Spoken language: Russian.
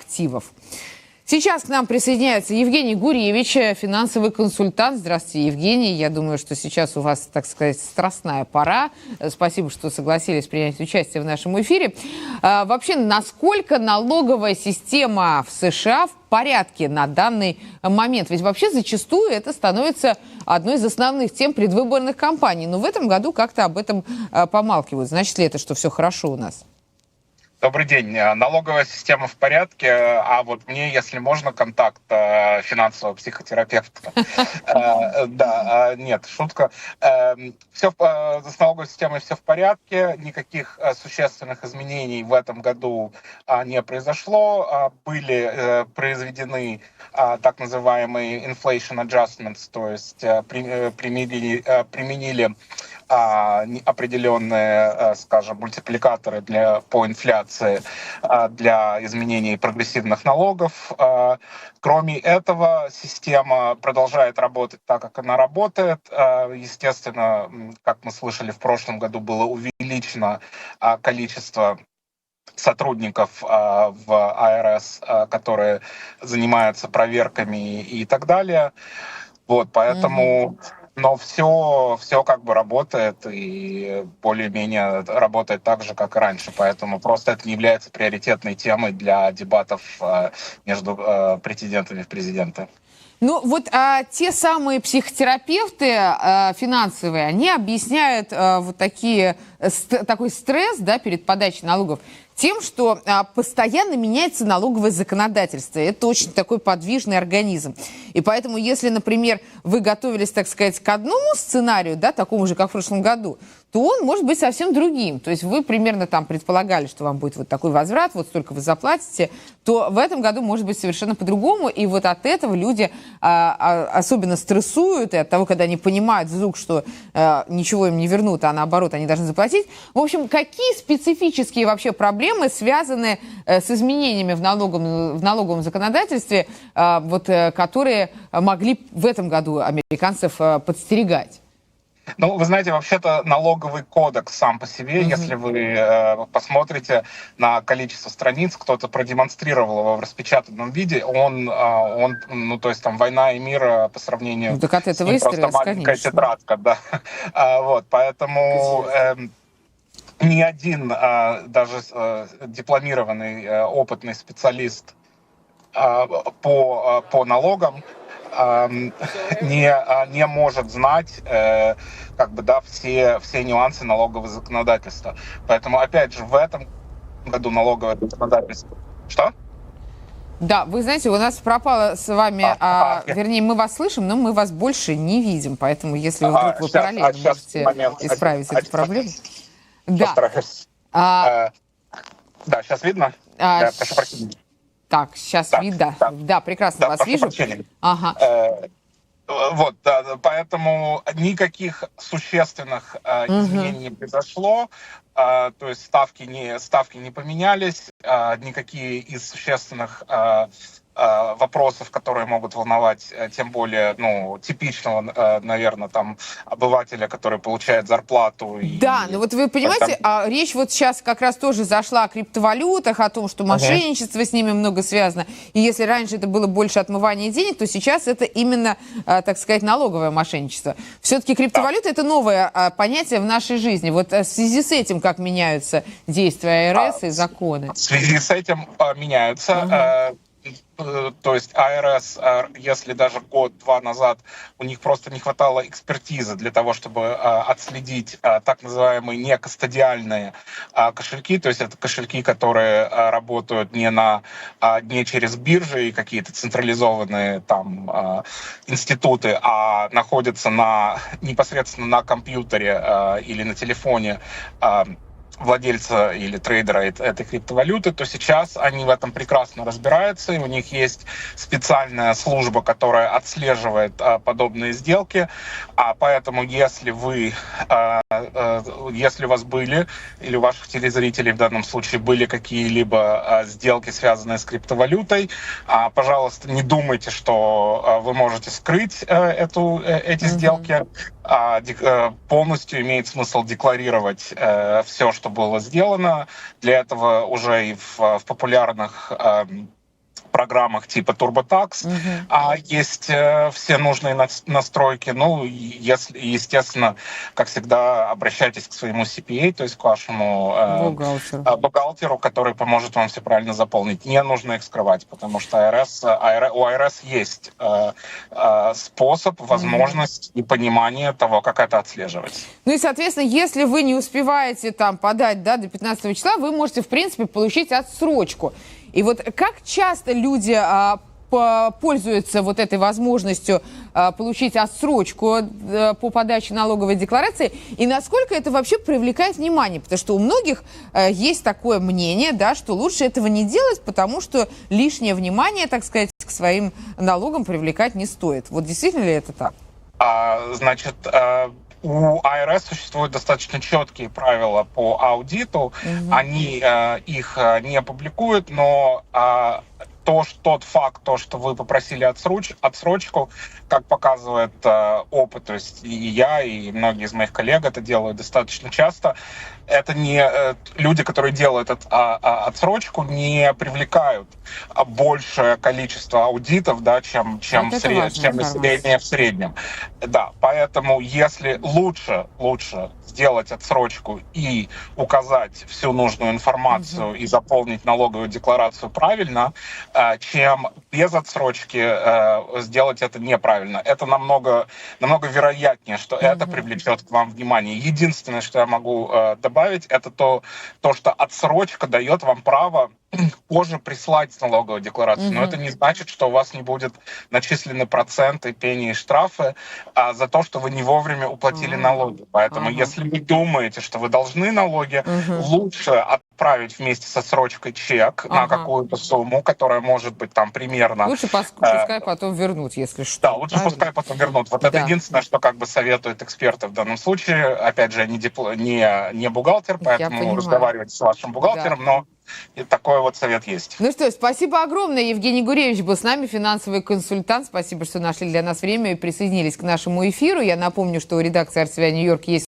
активов. Сейчас к нам присоединяется Евгений Гуревич, финансовый консультант. Здравствуйте, Евгений. Я думаю, что сейчас у вас, так сказать, страстная пора. Спасибо, что согласились принять участие в нашем эфире. Вообще, насколько налоговая система в США в порядке на данный момент? Ведь вообще зачастую это становится одной из основных тем предвыборных кампаний. Но в этом году как-то об этом помалкивают. Значит ли это, что все хорошо у нас? Добрый день. Налоговая система в порядке, а вот мне, если можно, контакт финансового психотерапевта. Да, нет, шутка. Все с налоговой системой все в порядке, никаких существенных изменений в этом году не произошло. Были произведены так называемые inflation adjustments, то есть применили определенные, скажем, мультипликаторы по инфляции для изменений прогрессивных налогов. Кроме этого, система продолжает работать так, как она работает. Естественно, как мы слышали, в прошлом году было увеличено количество сотрудников в АРС, которые занимаются проверками и так далее. Вот, поэтому... Но все как бы работает и более-менее работает так же, как и раньше. Поэтому просто это не является приоритетной темой для дебатов между претендентами в президенты. Ну вот те самые психотерапевты финансовые, они объясняют вот такой стресс, да, перед подачей налогов тем, что постоянно меняется налоговое законодательство. Это очень такой подвижный организм. И поэтому, если, например, вы готовились, так сказать, к одному сценарию, да, такому же, как в прошлом году, то он может быть совсем другим. То есть вы примерно там предполагали, что вам будет вот такой возврат, вот столько вы заплатите, то в этом году может быть совершенно по-другому. И вот от этого люди особенно стрессуют, и от того, когда они понимают вдруг, что ничего им не вернут, а наоборот, они должны заплатить. В общем, какие специфические вообще проблемы связаны с изменениями в налоговом законодательстве, которые могли в этом году американцев подстерегать? Ну, вы знаете, вообще-то налоговый кодекс сам по себе, если вы посмотрите на количество страниц, кто-то продемонстрировал его в распечатанном виде, ну, то есть там «Война и мир» по сравнению так от этого с ним просто маленькая тетрадка, да. Вот, поэтому... Ни один даже дипломированный опытный специалист по налогам не может знать все нюансы налогового законодательства. Поэтому, опять же, в этом году налоговое законодательство... Что? Да, вы знаете, у нас пропало с вами, вернее, мы вас слышим, но мы вас больше не видим. Поэтому, если вдруг вы параллельно можете исправить эту проблему... Да. Да, сейчас видно? Прошу прощения. Так, сейчас видно. Да, прекрасно вас вижу. Ага. Вот, поэтому никаких существенных изменений не произошло. То есть ставки не поменялись. Никакие из существенных вопросов, которые могут волновать, тем более, типичного, наверное, там, обывателя, который получает зарплату. Да, ну вот вы понимаете, речь вот сейчас как раз тоже зашла о криптовалютах, о том, что мошенничество с ними много связано. И если раньше это было больше отмывания денег, то сейчас это именно, так сказать, налоговое мошенничество. Все-таки криптовалюта — это новое понятие в нашей жизни. Вот в связи с этим как меняются действия АРС и законы? В связи с этим меняются... То есть АРС, если даже год-два назад у них просто не хватало экспертизы для того, чтобы отследить так называемые некастодиальные кошельки, то есть это кошельки, которые работают не через биржи и какие-то централизованные там институты, а находятся непосредственно на компьютере или на телефоне владельца или трейдера этой криптовалюты, то сейчас они в этом прекрасно разбираются, и у них есть специальная служба, которая отслеживает подобные сделки. Поэтому если у вас были, или у ваших телезрителей в данном случае были какие-либо сделки, связанные с криптовалютой, пожалуйста, не думайте, что вы можете скрыть эти сделки. Полностью имеет смысл декларировать все, что было сделано. Для этого уже и в популярных программах типа TurboTax, есть все нужные настройки. Ну, если, естественно, как всегда, обращайтесь к своему CPA, то есть к вашему бухгалтеру, который поможет вам все правильно заполнить. Не нужно их скрывать, потому что у IRS есть способ, возможность и понимание того, как это отслеживать. Ну и, соответственно, если вы не успеваете там подать, да, до 15 числа, вы можете, в принципе, получить отсрочку. И вот как часто люди пользуются вот этой возможностью получить отсрочку по подаче налоговой декларации, и насколько это вообще привлекает внимание? Потому что у многих есть такое мнение, да, что лучше этого не делать, потому что лишнее внимание, так сказать, к своим налогам привлекать не стоит. Вот действительно ли это так? Значит, у IRS существуют достаточно четкие правила по аудиту. Они их не публикуют, но тот факт, что вы попросили отсрочку, как показывает опыт, то есть и я, и многие из моих коллег это делают достаточно часто, это не люди, которые делают отсрочку, не привлекают большее количество аудитов, да, чем среднее в среднем. Да, поэтому если лучше сделать отсрочку и указать всю нужную информацию и заполнить налоговую декларацию правильно, чем без отсрочки сделать это неправильно. Это намного вероятнее, что это привлечет к вам внимание. Единственное, что я могу добавить, это то, что отсрочка дает вам право позже прислать налоговую декларацию. Но это не значит, что у вас не будет начислены проценты, пени и штрафы за то, что вы не вовремя уплатили налоги. Поэтому если вы думаете, что вы должны налоги, лучше отправить вместе с отсрочкой чек на какую-то сумму, которая может быть там примерно... Лучше пускай потом вернут, если что. Да, лучше пускай потом вернут. Вот это единственное, что как бы советуют эксперты в данном случае. Опять же, я не бухгалтер, поэтому разговаривайте с вашим бухгалтером, но и такой вот совет есть. Ну что, спасибо огромное. Евгений Гуревич был с нами, финансовый консультант. Спасибо, что нашли для нас время и присоединились к нашему эфиру. Я напомню, что у редакции RCVI Нью-Йорк есть